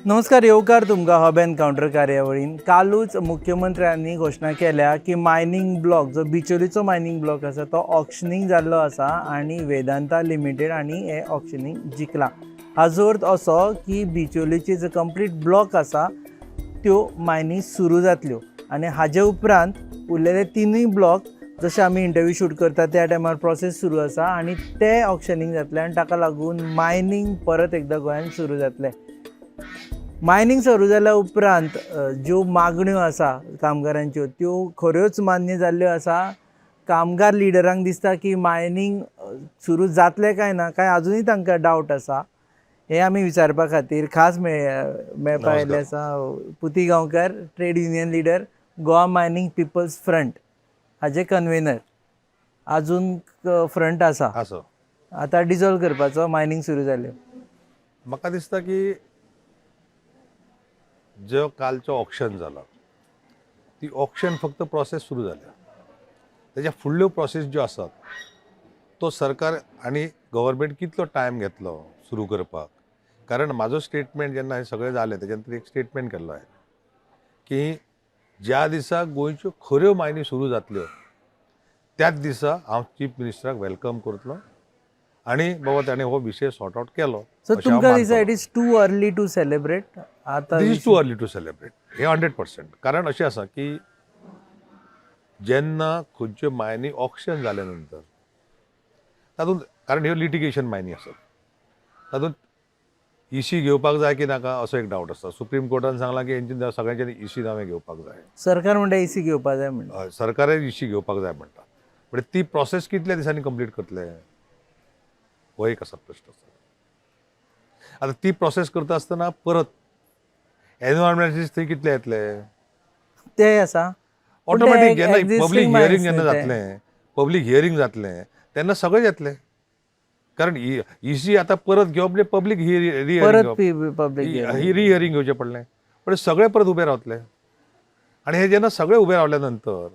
नमस्कार, येवकार तुमकां हब एनकाउंटर कार्यावळीन. कालूच मुख्यमंत्र्यांनी घोशणा केल्या की मायनिंग ब्लॉक जो बिचोलीचो मायनिंग ब्लॉक आसा तो ऑक्शनिंग जाल्लो आसा आनी वेदांता लिमिटेड आनी हे ऑक्शनिंग जिखला. हाजो अर्थ असो की बिचोलीची जो कंप्लीट ब्लॉक आसा त्यो मायनी सुरू जातल्यो आनी हाजे उपरांत उरलेले तिनूय ब्लॉक जशे आमी इंटरव्यू शूट करता त्या टायमार प्रोसेस सुरू आसा आनी ते ऑक्शनिंग जातले आनी ताका लागून मायनिंग परत एकदा गोंयांत सुरू जातलें. मायनिंग सुरू जाल्या उपरांत ज्यो मागण्यो आसा कामगारांच्यो त्यो खऱ्योच मान्य जाल्ल्यो आसा. कामगार लिडरांक दिसता की मायनिंग सुरू जातलें काय ना काय अजुनूय तांकां डावट आसा. हे आमी विचारपा खातीर खास मेळपा आयिल्ले आसा Puti Gaonkar, trade union leader, Goa mining people's front हाजे कन्वेनर. अजून फ्रंट आसा, आतां डिजॉल्व करपाचो मायनिंग सुरू जाल्यो. म्हाका दिसता की जो कालचो ऑक्शन जाला ती ऑक्शन फक्त प्रोसेस सुरू जाल्या. तेज्या फुडल्यो प्रोसेस ज्यो आसात तो सरकार आनी गव्हर्मेंट कितलो टायम घेतलो सुरू करपाक. कारण म्हाजो स्टेटमेंट जेन्ना हें सगळें जालें तेज्या नंतर एक स्टेटमेंट केल्लो हांवें की ज्या दिसा गोंयच्यो खऱ्यो मायनी सुरू जातल्यो त्याच दिसा हांव चीफ मिनिस्टराक वेलकम करतलो आनी बाबा ताणें हो विशय सॉर्ट आउट केलो. सो तुमकां दिसता it is too early to celebrate? आतां this is too early to celebrate हे 100%. कारण अशें आसा की जेन्ना खंयच्यो मायनी ऑक्शन जाल्या नंतर तातूंत, कारण ह्यो लिटिगेशन मायनी आसात, तातूंत इसी घेवपाक जाय की नाका असो एक डावट आसता. सुप्रीम कोर्टान सांगलां की हेंची सगळ्यांचे इसी नावें घेवपाक जाय. सरकार म्हणटा इसी घेवपाक जाय म्हणटा. सरकाराय इसी घेवपाक जाय म्हणटा. पण ती प्रोसेस कितल्या दिसांनी कंप्लीट करतले हो एक असा प्रश्न आसा. आतां ती प्रोसेस करता आसतना परत एनवायरमेंटलिस्ट थंय कितले येतले ते आसा. ऑटोमॅटीक. जेन्ना पब्लीक हियरींग जेन्ना जातलें, पब्लीक हियरींग जातलें तेन्ना सगळें येतलें. कारण इसी आतां परत घेवप म्हणजे पब्लीक रिहियरींग घेवचें पडलें. पण सगळे परत उबे रावतले आनी हे जेन्ना सगळे उबे रावल्या नंतर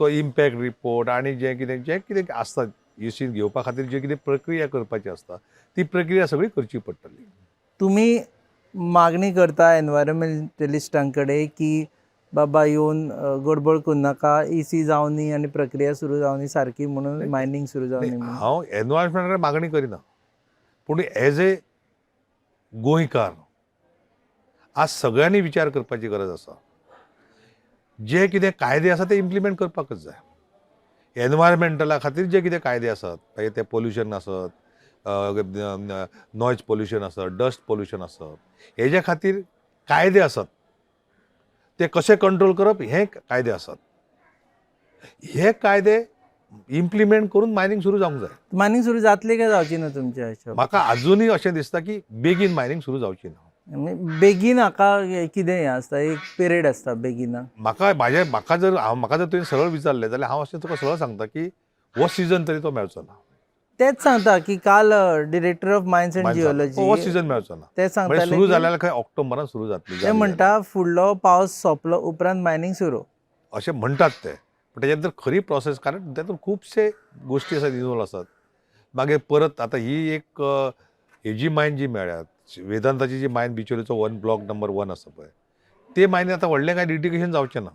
तो इम्पॅक्ट रिपोर्ट आनी जें कितें आसता इसी घेवपा खातीर जे कितें प्रक्रिया करपाची आसता ती प्रक्रिया सगळी करची पडटली. तुमी मागणी करता एनवायरमेंटलिस्टां कडेन की बाबा येवन गडबड करूं नाका, इसी जावनी आनी प्रक्रिया सुरू जावनी सारकी म्हणून मायनिंग सुरू जावनी म्हणून? हांव एनवायरमेंटाक मागणी करिना, पूण एज ए गोंयकार आज सगळ्यांनी विचार करपाची गरज आसा. जे कितें कायदे आसा ते इम्प्लिमेंट करपाकच जाय. एनवायरमेंटला खातीर जे कितें कायदे आसात पळय ते पोल्युशन आसत, नॉयज पोल्युशन आसत, डस्ट पोल्युशन आसत, हेज्या खातीर कायदे आसात. ते कशें कंट्रोल करप हे कायदे आसात. हे कायदे इम्प्लिमेंट करून मायनिंग सुरू जावंक जाय. मायनिंग सुरू जातली काय जावची ना तुमच्या हिशोबान? म्हाका अजुनूय अशें दिसता की बेगीन मायनिंग सुरू जावची ना. बेगीन हाका कितें हें आसता, एक पिरियड आसता बेगिनाक? म्हाका जर तुवें सरळ विचारलें जाल्यार हांव अशें तुका सरळ सांगता की हो सिजन तरी तो मेळचो ना. तेच सांगता की काल director of mines and geology हो सीझन मेळचो ना. ते सांगताले सुरू जाल्यार खंय ऑक्टोबरान सुरू जातली. ते म्हणटा फुडलो पावस सोंपलो उपरांत मायनिंग सुरू अशें म्हणटात ते. पण तेच्या नंतर खरी प्रोसेस, कारण तातूंत खुबशे गोश्टी आसात इन्वॉल्व आसात. मागीर परत आतां ही एक हेजी मायन जी मेळ्ळ्या वेदांताची जी मायन बिचोलीचो ब्लॉक नंबर 1 आसा पळय ते मायनी आतां व्हडलें कांय लिटिगेशन जावचें ना,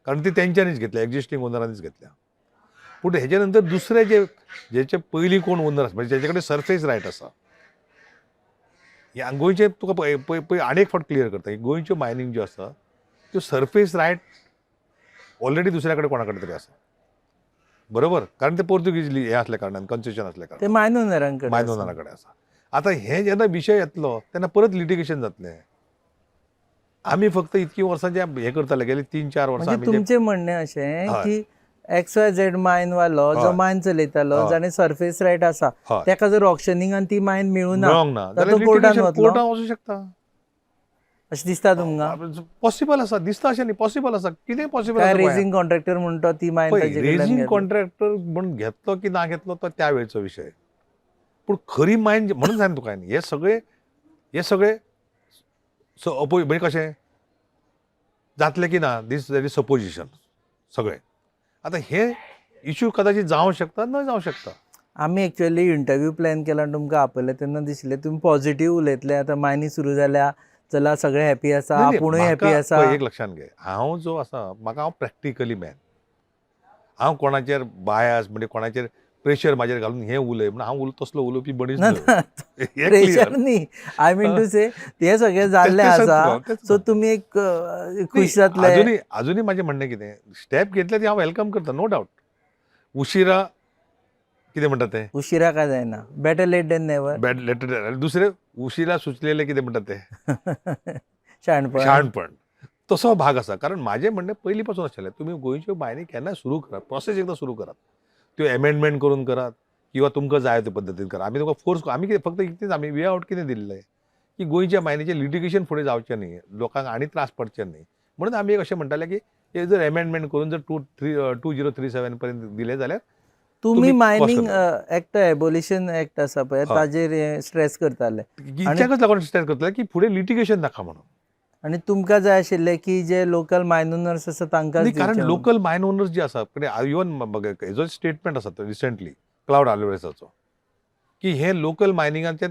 कारण ती तेंच्यांनीच घेतल्या, एक्झिस्टींग ओनरांनीच घेतल्या. पूण हेजे नंतर दुसरे जेचे पयलीं कोण ओनर आसा म्हणजे जेचे कडेन सरफेस रायट आसा, ह्या गोंयचे तुका पळय आनी एक फावट क्लियर करता की गोंयच्यो मायनिंग ज्यो आसा त्यो सरफेस रायट ऑलरेडी दुसऱ्या कडेन कोणा कडेन तरी आसा, बरोबर. कारण ते पोर्तुगीज हे असल्या कारणान कन्सेशन असल्या कारणान ते मायन ओनरा कडेन आसा. आतां हे जेन्ना विशय येतलो तेन्ना परत लिटिगेशन जातलें. आमी फक्त इतकीं वर्सां जे हे करताले गेली 3-4 वर्सां. तुमचें म्हणणें अशें की XYZ मायन वालो जो मायन चलयतालो जाणे सरफेस रायट आसा तेका जर ऑक्शनिंगान ती मायन मेळूना जाल्यार कोर्टान वचूं शकता अशें दिसता तुमकां? पॉसिबल आसा. दिसता अशें न्ही, पॉसिबल आसा. कितें पॉसिबल आसा? रेजिंग कॉन्ट्रॅक्टर म्हणटा ती मायन रेजिंग कॉन्ट्रॅक्टर म्हणून घेतलो की ना घेतलो तो त्या वेळचो विशय. पूण खरी मायन म्हणून सांग तुका हे सगळे म्हणजे कशें जातलें की ना, दीस दॅट इज सपोजिशन सगळें. आतां हे इश्यू कदाचित जावंक शकता, न जावंक शकता. आमी एक्चुअली इंटरव्यू प्लॅन केला तुमकां आपयलें तेन्ना दिसलें तुमी पॉझिटीव उलयतले. आतां मायनी सुरू जाल्या, जाल्यार सगळे हॅपी आसा, नाही, नाही, आपुणूय हॅपी म्हाका आसा. पळय, एक लक्षात घे, हांव जो आसा म्हाका हांव प्रॅक्टिकली मॅन. हांव कोणाचेर बायस म्हणजे कोणाचेर प्रेशर म्हाजेर घालून हें उलय म्हणून हांव तसलो उलोवपी मनीस ना न्हय. हें प्रेशर क्लियर. न्ही, आय मीन टू से ते सगळे जाल्ले तेच आसा, सांगता, तेच सो सांगता. तुमी एक नाही, खुश जातले. अजूनही माझें म्हणणें कितें, स्टेप घेतले ती हांव वेलकम करता, नो डावट. उशिरा कितें म्हणटा तें, उशिरा काय जायना, better late than never. Bad later, दुसरे उशिरा सुचलेले कितें म्हणटा तें, शाणपण. शहाणपण. तसो भाग आसा. कारण माझें म्हणणें पयलीं पासून आशिल्लें, तुमी गोंयच्यो बायनी केन्नाय सुरू करात, प्रोसेस एकदां सुरू करात, त्यो एमेंडमेंट करून करात किंवा तुमकां जाय त्या पद्दतीन करात. आमी तुमकां फोर्स, आमी कितें फक्त इतलेंच, आमी वे आउट कितें दिल्लें की गोंयच्या बायनीचें लिटिगेशन फुडें जावचें न्ही, लोकांक आनी त्रास पडचे न्ही. म्हणून आमी एक अशें म्हणटाले की हे जर एमेंडमेंट करून जर 2037 पर्यंत दिलें जाल्यार तुम्ही तुम्ही mining cost act, abolition act आसा पळय, हय. ताजेर स्ट्रेस करताले. इतल्याकच लागून स्टेट करतले की फुडें लिटिगेशन नाका म्हणून. आनी तुमकां जाय आशिल्लें की जे लोकल मायन ओनर्स आसा तांकांच नाही, कारण दिवचें. लोकल मायन ओनर्स जे आसा, इवन हेजो स्टेटमेंट आसा रिसेंटली क्लाउड आल्वेसाचो, की हे लोकल मायनिंगाचे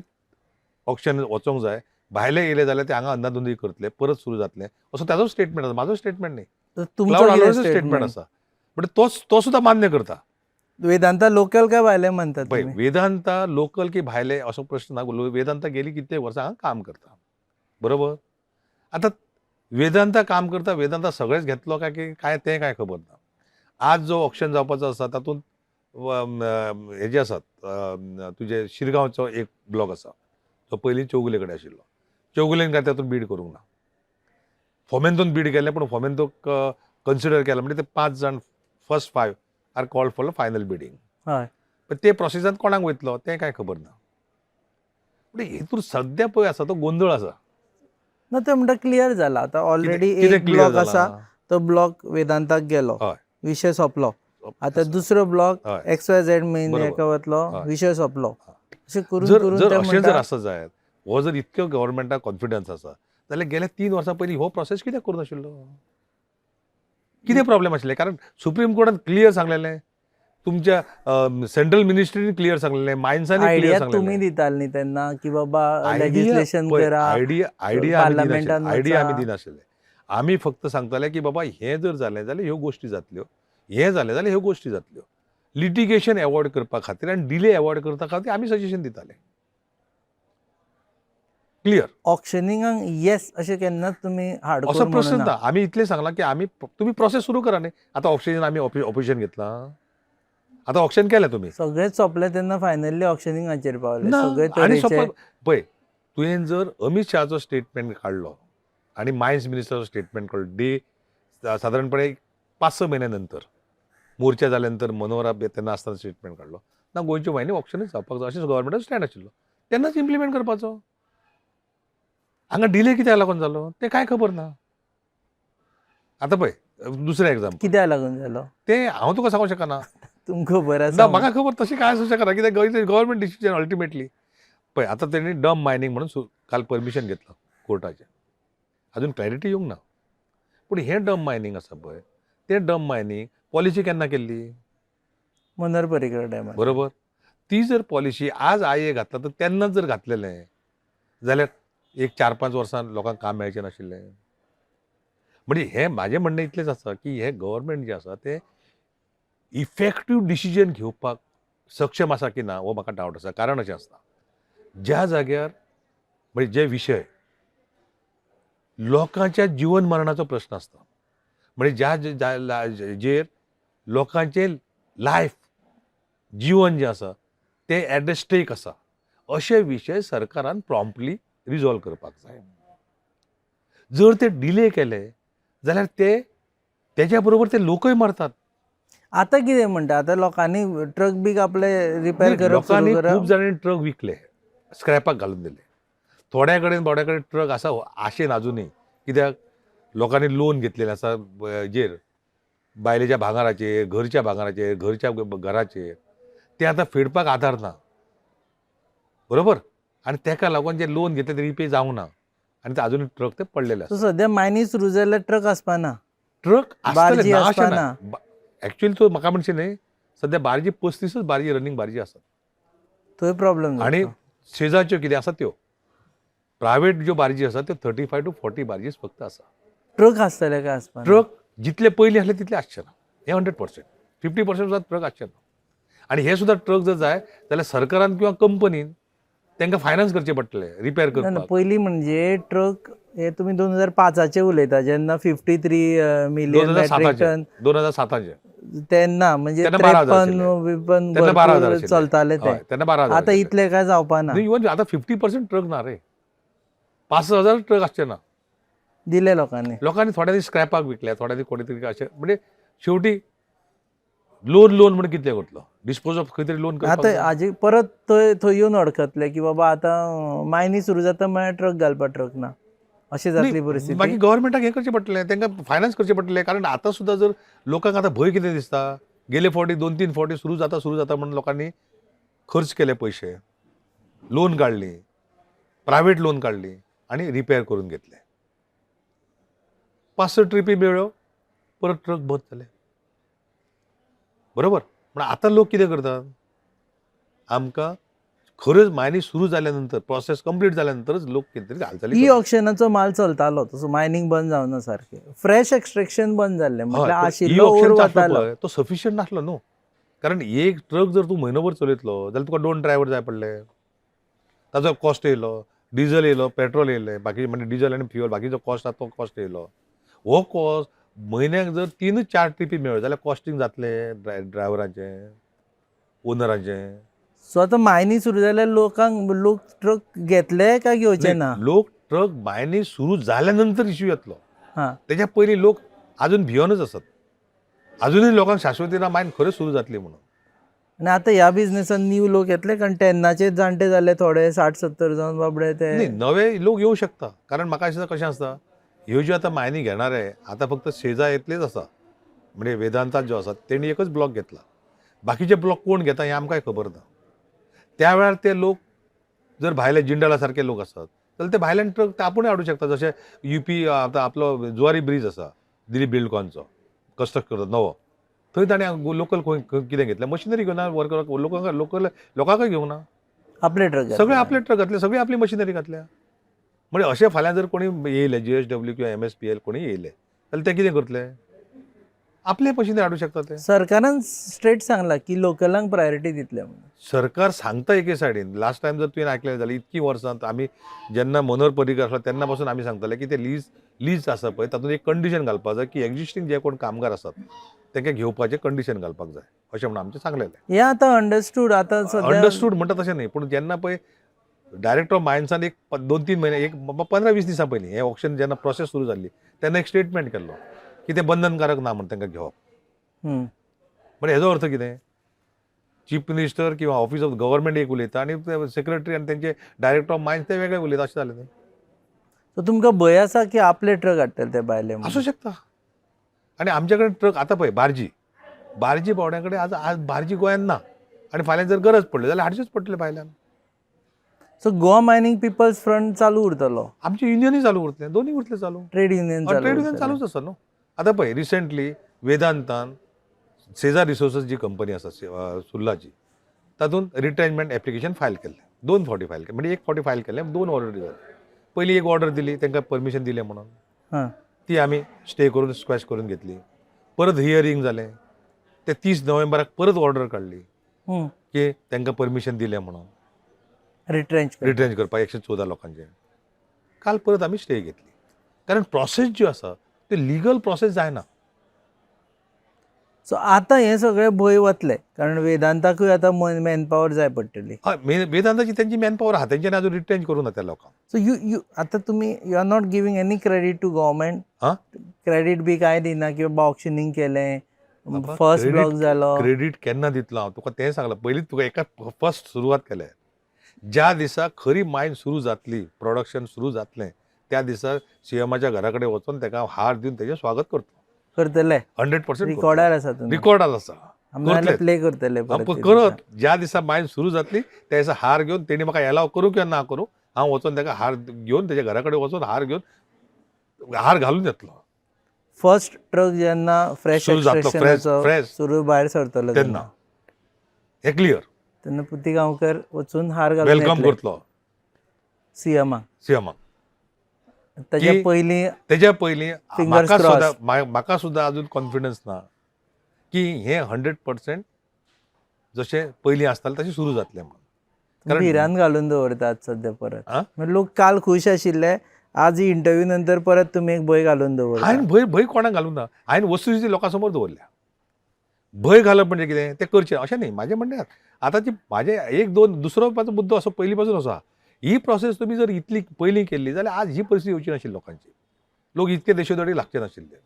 ऑप्शन वचोंक जाय, भायले येयले जाल्यार ते हांगा अंधाधुंदी करतले, परत सुरू जातले, असो ताजो स्टेटमेंट आसा, म्हाजो स्टेटमेंट न्ही. तुमचो क्लाउड कितें आल्वेसाचो स्टेटमेंट स्टेटमेंट? आसा, बट तो सुद्धा मान्य करता. वेदांता लोकल काय भायले म्हणतात पळय, तुमी? वेदांता लोकल की भायले असो प्रश्न ना. वेदांता गेली कित्येक वर्सां हांगा काम करता, बरोबर. आतां वेदांता काम करता, वेदांता सगळेच घेतलो काय की काय तें काय खबर ना. आज जो ऑप्शन जावपाचो आसा तातूंत हे जे आसात, तुजे शिरगांवचो एक ब्लॉक आसा, तो पयलीं चौगुले कडेन आशिल्लो. चौगुलेन काय तातूंत बीड करूंक ना. फोमेंतून बीड केलें, पूण फोमेंतूक कन्सिडर केलें म्हणजे ते 5 जाण first 5 are called for final bidding. हय. पण ते प्रोसेसांत कोणाक वयतलो तें काय खबर ना. म्हणजे हेतून सद्या पळय आसा तो गोंधळ आसा. ना ते म्हणटा क्लियर जाला, आतां ऑलरेडी कितें एक clear ब्लॉक जाला? आसा, तो ब्लॉक वेदांताक गेलो, हय. विशय सोंपलो. आतां आसा. दुसरो ब्लॉक हय. XYZ मेन बरोबर. हेका वतलो, हय. विशय सोंपलो. हय. अशें करून जर करून जर ते अशें जर म्हणटा आसा जायत, हो जर इतको गव्हर्नमेंटाक कॉन्फिडन्स आसा, जाल्यार गेल्या 3 वर्सां पयलीं हो प्रोसेस कित्याक करूं नाशिल्लो? कितें प्रॉब्लेम आशिल्लें? कारण सुप्रीम कोर्टान क्लियर सांगलेलें, तुमच्या सेंट्रल मिनिस्ट्रीन क्लियर सांगलेलें, मायन्सांनी क्लियर आयडिया सांगलेलें. तुमी दिताल न्ही तेन्ना की बाबा आयडिया लेजिस्लेशन पळय, करा, आयडिया पार्लमेंटान आयडिया वचा. आमी दिनाशिल्ले. आमी फक्त सांगताले की बाबा हें जर जालें जाल्यार ह्यो गोश्टी जातल्यो, हें जालें जाल्यार ह्यो गोश्टी जातल्यो. लिटिगेशन एवॉयड करपा खातीर आनी डिले एवॉयड करपा खातीर आमी सजेशन दिताले. क्लियर. ऑक्शनिंगाक येस अशें केन्नाच तुमी असो हार्डकोर प्रश्न म्हणूना. ना. आमी इतलें सांगलां की आमी तुमी प्रोसेस सुरू करा न्ही. आतां ऑक्सिजन आमी ऑपरेशन घेतलां, आतां ऑक्शन केलें तुमी सगळेच सोंपले तेन्ना फायनली ऑक्शनिंगाचेर पावले ना, सगळे आनी तरेचे. सोंपल. पळय, तुवें जर अमित शहाचो स्टेटमेंट काडलो आनी मायन्स मिनिस्टराचो स्टेटमेंट काडलो, सादारणपणे 5-6 म्हयन्या नंतर, मोर्चा जाल्या नंतर मनोहरा तेन्ना आसतना स्टेटमेंट काडलो ना, गोंयच्यो बायनी ऑप्शनूच जावपाक जाय अशें गव्हर्नमेंटाचो स्टँड आशिल्लो. तेन्नाच इम्प्लिमेंट करपाचो. हांगा डिले कित्याक लागून जालो तें कांय खबर ना. आतां पळय, दुसरें एग्जांपल, कित्याक लागून जालो तें हांव तुका सांगूंक शकना. तुमकां खबर ना, आसा. म्हाका खबर तशें कांय आसूं शकना, कित्याक गव्हर्नमेंट डिसिजन अल्टिमेटली. पळय, आतां तेणी डम मायनिंग म्हणून काल परमिशन घेतलां कोर्टाचें. अजून क्लॅरिटी येवंक ना. पूण हें डम मायनिंग आसा पळय, तें डम मायनिंग पॉलिसी केन्ना केल्ली? मनोहर पर्रीकर टायमार. बरोबर. ती जर पॉलिसी आज आये घातला तर तेन्नाच जर घातलेलें जाल्यार एक 4-5 वर्सां लोकांक काम मेळचें नाशिल्लें. म्हणजे हें म्हाजें म्हणणें इतलेंच आसा की हें गव्हर्नमेंट जें आसा तें इफेक्टीव डिसिजन घेवपाक सक्षम आसा की ना हो म्हाका डावट आसा. कारण अशें आसता, ज्या जाग्यार म्हणजे जे विशय लोकांच्या जीवन मरणाचो प्रश्न आसता, म्हणजे जेर लोकांचें लायफ, जीवन जें आसा तें एट द स्टेक आसा, अशे विशय सरकारान प्रॉम्प्टली रिजॉल्व करपाक जाय. जर ते डिले केले जाल्यार तेज्या बरोबर ते लोकय मरतात. आतां कितें म्हणटा, आतां लोकांनी ट्रक बी आपले रिपेर करप सुरू लोकांनी करप. खूब जाणांनी ट्रक विकले, स्क्रॅपाक घालून दिले. थोड्या कडेन ट्रक आसा आशेन अजुनूय, कित्याक लोकांनी लोन घेतलेले आसा हेजेर, बायलेच्या भांगाराचेर, घरच्या भांगाराचेर, घरच्या घराचेर. ते आतां फेडपाक आदार ना, बरोबर. आनी तेका लागून जे लोन घेतले ते रिपे जावंक ना, आनी ते अजूनय ट्रक ते पडलेले सो आसा. सद्या मायनी सुरू जाल्यार ट्रक आसपाना, ट्रक आसतले बार्जी ना अशें आसपाना. ना. एक्चुअली तो म्हाका म्हणचे न्ही, सद्या बार्जी 35च बार्जी रनिंग बार्जी आसात. थंय प्रॉब्लेम आनी जाता. शेजारच्यो कितें आसा त्यो प्रायव्हेट प्रायव्हेट ज्यो बार्जी आसा त्यो 35 to 40 बार्जीस फक्त आसा. ट्रक आसतले काय आसपाना? ट्रक जितले पयलीं आसले तितले आसचे ना. हे 100%. 50% सुद्दां ट्रक आसचे ना. आनी हे सुद्दां ट्रक जर जाय जाल्यार सरकारान किंवा कंपनीन तांकां फायनान्स करचे पडटले रिपेअर ना, ना, करपाक. पयलीं म्हणजे ट्रक हे तुमी 2005चे उलयता जेन्ना 53 मिलियन मेट्रीक टन 2007 तेन्ना म्हणजे तेन्ना 12,000 53 तेन्ना 12,000 भरपूर आशिल्ले. चलताले ते. हय, तेन्ना 12,000 आता आशिल्ले. इतले काय जावपाना. इवन आता 50% ट्रक ना रे. 5,000 ट्रक आसचे ना. दिले लोकांनी. लोकांनी थोड्यांनी स्क्रॅपाक विकल्या, थोड्यांनी कोणी तरी अशें म्हणजे शेवटी लोन म्हणून कितले करतलो. डिस्पोज ऑफ खंय तरी लोन आता हाजी परत थंय येवन अडकतले की बाबा आतां मायनी सुरू जाता म्हळ्यार ट्रक घालपा ट्रक ना अशी जातली परिस्थिती. मागीर गव्हर्मेंटाक हें करचें पडटलें, तांकां फायनान्स करचें पडटलें. कारण आतां सुद्दां जर लोकांक आतां भंय कितें दिसता, गेले फावटी 2-3 फावटी सुरू जाता म्हणून लोकांनी खर्च केले पयशे, लोन काडली, प्रायव्हेट लोन काडली आनी रिपेअर करून घेतले. 5-6 ट्रिपी मेळ्ळ्यो, परत ट्रक बंद जाले. बरोबर. पण आतां लोक कितें करतात, आमकां खरंच मायनी सुरू जाल्या नंतर प्रोसेस कंप्लीट जाल्या नंतरच लोक कितें तरी हालचाली ई ऑक्शनाचो माल चलतालो तसो मायनिंग बंद जावना सारकें. फ्रेश एक्सट्रॅक्शन बंद जाल्लें म्हटल्यार आशिल्लो ओर वतालो. तो सफिशियंट नासलो न्हू. कारण एक ट्रक जर तूं म्हयनोभर चलयतलो जाल्यार तुका 2 ड्रायव्हर जाय पडले. ताजो कॉस्ट येयलो, डिझल येयलो, पेट्रोल येयलें, बाकी म्हणजे डिझल आनी फ्युअल बाकीचो कॉस्ट आसा तो कॉस्ट येयलो. हो कॉस्ट म्हयन्याक जर 3-4 ट्रिपी मेळ्ळ्यो जाल्यार कॉस्टिंग जातलें ड्रायव्हराचें, ओनराचें. सो आतां मायनी सुरू जाल्यार लोक ट्रक घेतले काय घेवचे ना? लोक ट्रक मायनी सुरू जाल्या नंतर इश्यू येतलो. हां. तेच्या पयलीं लोक अजून भियोनच आसात. अजूनय लोकांक शाश्वती ना मायन खरेंच सुरू जातली म्हणून. आनी आतां ह्या बिझनेसान न्यू लोक येतले कारण तेन्नाचे जाणटे जाले थोडे 60-70 जावन बाबडे ते. नाही, नवे लोक येवं शकता. कारण म्हाका दिसता कशें आसता, ह्यो ज्यो आतां मायनी घेणारे आतां फक्त शेजा येतलेच आसा. म्हणजे वेदांतात ज्यो आसात तेणी एकच ब्लॉक घेतला. बाकीचे ब्लॉक कोण घेता हें आमकांय खबर ना. त्या वेळार ते लोक जर भायले जिंडाला सारके लोक आसात जाल्यार ते भायल्यान ट्रक ते आपुणूय हाडूं शकता. जशें UP आतां आपलो जुवारी ब्रिज आसा दिलीप बिल्डकॉनचो कन्स्ट्रक्ट करता नवो, थंय ताणें लोकल कितें घेतलें, मशिनरी घेवना, वर्कर लोकांकय घेवना, आपले ट्रक सगळे आपले ट्रक घातले, सगळी आपली मशिनरी घातल्या. म्हणजे अशें फाल्यां जर कोणी येयले JSW किंवा MSPL कोणी येयले जाल्यार ते कितें करतले, आपले मशिनरी हाडूं शकता ते. सरकारान स्ट्रेट सांगला की लोकलांक प्रायोरिटी दितले म्हणून. सरकार सांगता एके सायडीन. लास्ट टायम जर तुवें आयकलें जाल्यार इतकी वर्सां आमी जेन्ना मनोहर पर्रीकर आसलो तेन्ना पासून आमी सांगताले की ते लीज आसा पळय तातूंत एक कंडिशन घालपाक जाय की एक्झिस्टींग जे कोण कामगार आसात तांकां घेवपाचें कंडिशन घालपाक जाय अशें म्हणून आमचें सांगलेलें. हें आतां अंडरस्टूड आतां सद्या अंडरस्टूड म्हणटा तशें न्ही, पूण जेन्ना पळय डायरेक्टर ऑफ मायन्सान एक 2-3 म्हयने, एक 15-20 दिसां पयलीं हें ऑक्शन जेन्ना प्रोसेस सुरू जाल्ली तेन्ना एक स्टेटमेंट केल्लो की तें बंधनकारक ना म्हणून तांकां घेवप. म्हणजे हेजो अर्थ कितें, चीफ मिनिस्टर किंवा ऑफिस ऑफ गव्हर्मेंट एक उलयता आनी सेक्रेटरी आनी तेंचे डायरेक्टर ऑफ मायन्स ते वेगळे उलयता, अशें जालें न्ही. सो तुमकां भंय आसा की आपले ट्रक हाडटले ते भायले म्हणून? आसूं शकता. आनी आमचे कडेन ट्रक आतां पळय बार्जी पावड्या कडेन आज बार्जी गोंयांत ना आनी फाल्यां जर गरज पडली जाल्यार हाडच्योच पडटले भायल्यान. So Goa mining people's front चालू उरतलो? आमचे युनियनूय चालू उरतले, दोनूय उरतले चालू. ट्रेड युनियन ट्रेड युनियन चालूच आसा न्हू. आतां पळय रिसंटली वेदांतान सेजार रिसोर्सीस जी कंपनी आसा सुर्लाची तातूंत रिट्रेंचमेंट एप्लिकेशन फायल केल्लें. 2 फावटी फायल केलें, म्हणजे एक फावटी फायल केलें, 2 ऑर्डर दिल्यो. पयली एक ऑर्डर दिली, तांकां परमिशन दिलें म्हणून, ती आमी स्टे करून स्क्वॅश करून घेतली. परत हियरिंग जालें, ते 30 नोव्हेंबराक परत ऑर्डर काडली की तांकां परमिशन दिलें म्हणून रिट्रेंच करपाक 114 लोकांचे. काल परत आमी स्टे घेतली. कारण प्रोसेस ज्यो आसा त्यो लिगल प्रोसेस जायना. सो आतां हे सगळे भंय वतले कारण वेदांताकूय आतां मॅनपॉवर जाय पडटली. हय, वेदांताची तेंची मॅनपॉवर आहा, तेंच्यांनी आजून रिट्रेंच करूं ना त्या लोकांक. सो यू आतां तुमी you are not giving any credit to government? Credit बी कांय दिना की बाबा ऑक्शनिंग केलें, फर्स्ट ब्लॉक जालो? क्रेडीट केन्ना दितलो हांव तुका तें सांगलां. पयलींच तुका एका फर्स्ट सुरवात केल्या. ज्या दिसा खरी मायन सुरू जातली, प्रोडक्शन सुरू जातलें त्या दिसा सीएमाच्या घरा कडेन वचून ताका हांव हार दिवन तेजें स्वागत करतले. 100% रिकॉर्डार आसा तुमी? रिकॉर्डार आसा. प्ले करतले करत ज्या दिसा मायन सुरू जातली त्या दिसा हार घेवन तेणी म्हाका एलाव करूं किंवा ना करूं, हांव वचून ताका हार घेवन तेज्या घरा कडेन वचून हार घेवन हार घालून येतलो. फर्स्ट ट्रक जेन्ना फ्रेश सुरू भायर सरतलो तेन्ना हे क्लियर. तेन्ना पुती गांवकर वचून हार घालून वेलकम करतलो सीएमाक. सियामाक त्याच्या की- पयलीं तेज्या पयलीं Fingers crossed. म्हाका सुद्दां अजून कॉन्फिडन्स ना की हे 100% जशें पयलीं आसतालें तशें सुरू जातलें म्हणून. कारण- भिरान घालून दवरतात सध्या परत. आ? म्हणजे लोक काल खुश आशिल्ले, आज ही इंटरव्यू नंतर परत तुमी एक भंय घालून दवरता. हांवें भंय कोणाक घालूंक ना. हांवें वस्तुस्थिती लोकां समोर दवरल्या. भंय घालप म्हणजे कितें तें करचें अशें न्ही. म्हाजें म्हणणें आतांची म्हाजें एक दोन दुसरो मुद्दो असो पयलीं पासून आसा. ही प्रोसेस तुमी जर इतली पयलीं केल्ली जाल्यार आज ही परिस्थिती येवची नाशिल्ली लोकांची. लोक इतके देशोधडी लागचे नाशिल्ले.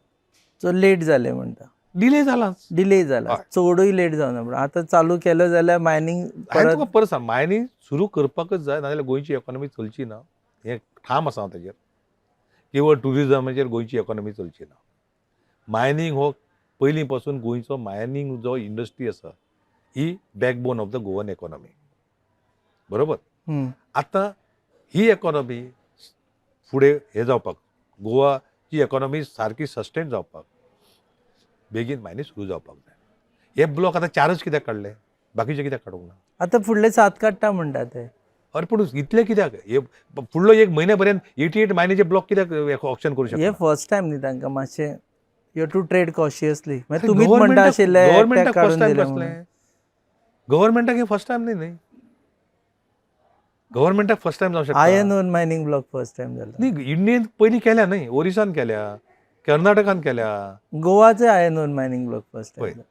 सो लेट जाले म्हणटा. डिले जालाच. डिले जाला. हय. चडूय लेट जावना पूण आतां चालू केलो जाल्यार मायनिंग हांवें परत तुका परत सांग मायनींग सुरू करपाकच जाय नाजाल्यार गोंयची इकॉनॉमी चलची ना. हें ठाम आसा हांव ताजेर. केवळ टुरिजमाचेर गोंयची इकॉनॉमी चलची ना. मायनींग हो पयलीं पासून गोंयचो मायनींग जो इंडस्ट्री आसा ही backbone of the Goan economy. बरोबर. हम्म. आतां ही इकॉनॉमी फुडें हें जावपाक गोवाची इकॉनॉमी सारकी सस्टेन जावपाक बेगीन मायनींग सुरू जावपाक जाय. हे ब्लॉक आतां 4च कित्याक काडले बाकीचे कित्याक काडूंक ना. आतां फुडले 7 काडटा म्हणटा ते. अरे पूण इतले कित्याक हे फुडलो एक म्हयन्या पर्यंत 88 मायनीचे ब्लॉक कित्याक ऑप्शन करूं हे शकना. फर्स्ट टायम न्ही तांकां मातशें यू टू ट्रेड कॉशियसली. अरे तुमीच म्हणटा आशिल्ले एकट्याक गव्हर्नमेंटाक काडून फर्स्ट टायम दिले कसलें म्हणून. गव्हर्नमेंटाक हे फर्स्ट टायम न्ही गव्हर्नमेंटाक फर्स्ट टायम जावं शकता. Iron ore mining block first time जाला. न्ही इंडियेन पयलीं केल्या न्ही. ओरिसान केल्या कर्नाटकान केल्या. गोवाचे iron ore mining block first पळय. टायम.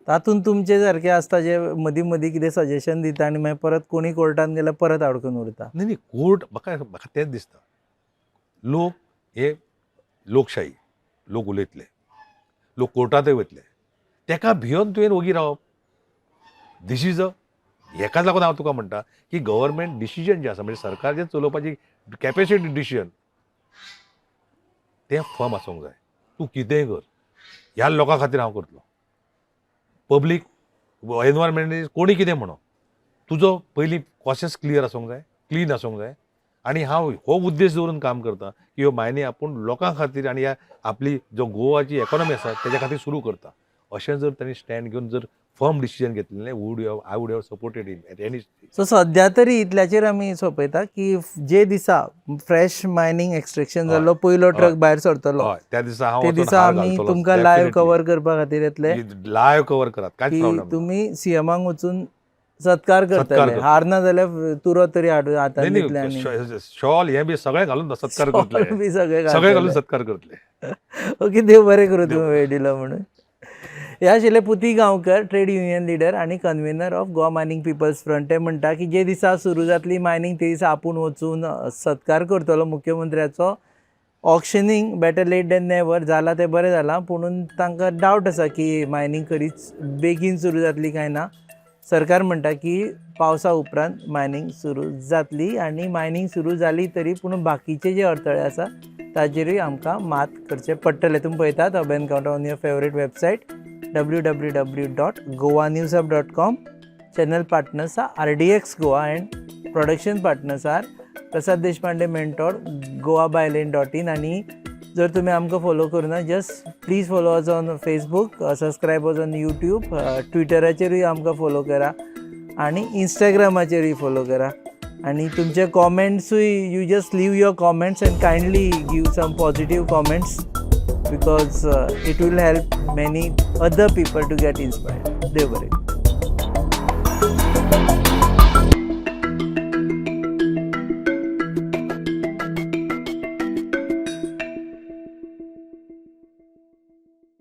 तातूंत तुमचे सारके आसता जे मदीं मदीं कितें सजेशन दिता आनी मागीर परत कोणी कोर्टान गेल्यार परत आडकून उरता. न्ही कोर्ट म्हाका तेंच दिसता. लोक हे लोकशाही लोक उलयतले लोक कोर्टांतय वयतले तेका भियोन तुवें ओगी रावप. दीस इज हेकाच लागून हांव तुका म्हणटा की गव्हर्नमेंट डिसिजन जें आसा म्हणजे सरकार जें चलोवपाची कॅपेसिटी डिसिजन तें फर्म आसूंक जाय. तूं कितेंय कर ह्या लोकां खातीर हांव करतलो. पब्लीक एनवायरमेंट कोणी कितें म्हणो तुजो पयलीं प्रोसेस क्लियर आसूंक जाय क्लीन आसूंक जाय. आनी हांव हो उद्देश दवरून काम करता की ह्यो मायनी आपूण लोकां खातीर आनी ह्या आपली जो गोवाची इकॉनॉमी आसा तेज्या खातीर सुरू करता. अशें जर तांणी स्टँड घेवन जर फर्म डिसिजन घेतलें I would have supported in at any stage. So सद्या तरी इतल्याचेर आमी सोंपयता की जे दिसा फ्रेश मायनिंग एक्सट्रॅक्शन जाल्लो पयलो ट्रक भायर सरतलो हय त्या दिसा हांव ते वचून दिसा हार आमी घालतलो. तुमकां लायव्ह कवर करपा खातीर येतले लायव्ह कवर करात कांयच की प्रॉब्लेम ना. तुमी सीएमाक वचून सत्कार करतले. करतले. हार ना जाल्यार तुरो तरी हातान दितले आनी शॉल हे बी सगळें घालून सत्कार करतले. बी सगळे सगळे घालून घालतले. सत्कार करतले. ओके देव बरें करूं तुमी वेळ दिलो म्हणून. हे आशिल्ले Puti Gaonkar trade union leader आनी convener of Goa mining people's front. ते म्हणटा की जे दिसा सुरू जातली मायनिंग ते दिसा आपूण वचून सत्कार करतलो मुख्यमंत्र्याचो. ऑक्शनींग बेटर लेट दॅन नेवर जालां तें बरें जालां पूण तांकां डावट आसा की मायनिंग खरीच बेगीन सुरू जातली काय ना. सरकार म्हणटा की पावसा उपरांत मायनिंग सुरू जातली आनी मायनिंग सुरू जाली तरी पूण बाकीचे जे अडथळे आसा ताजेरूय आमकां मात करचें पडटलें. तुमी पळयतात अब encounter on your favourite website www.goanewshub.com. Channel partners are RDX Goa and production partners are Prasad Deshpande mentor goabyLane.in. आनी जर तुमी आमकां फॉलो करुना just please follow us on Facebook, subscribe us on YouTube, ट्विटराचेरूय आमकां फॉलो करा आनी इंस्टाग्रामाचेरूय फॉलो करा. आनी तुमचे कॉमेंट्सूय you just leave your comments and kindly give some positive comments because it will help many other people to get inspired. देव बरें.